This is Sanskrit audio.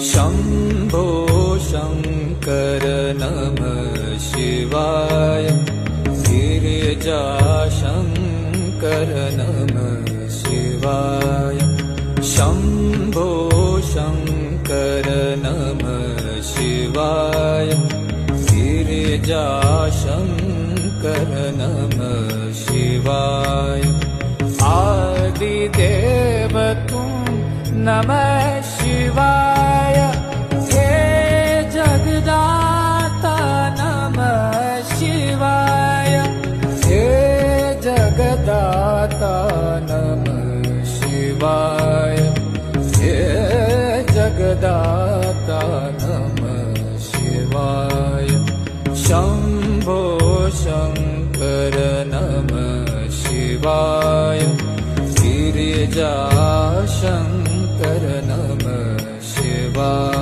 शम्भो शङ्कर नमः शिवाय गिरिजाशङ्कर नमः शिवाय शम्भो शङ्कर नमः शिवाय गिरिजाशङ्कर नमः शिवाय आदिदेव तुम नमः शिवाय हे जगदाता नमः शिवाय हे जगदाता नमः शिवाय हे जगदाता नमः शिवाय शम्भो शङ्कर नमः शिवाय गिरिजाशङ्कर नमः शिवाय।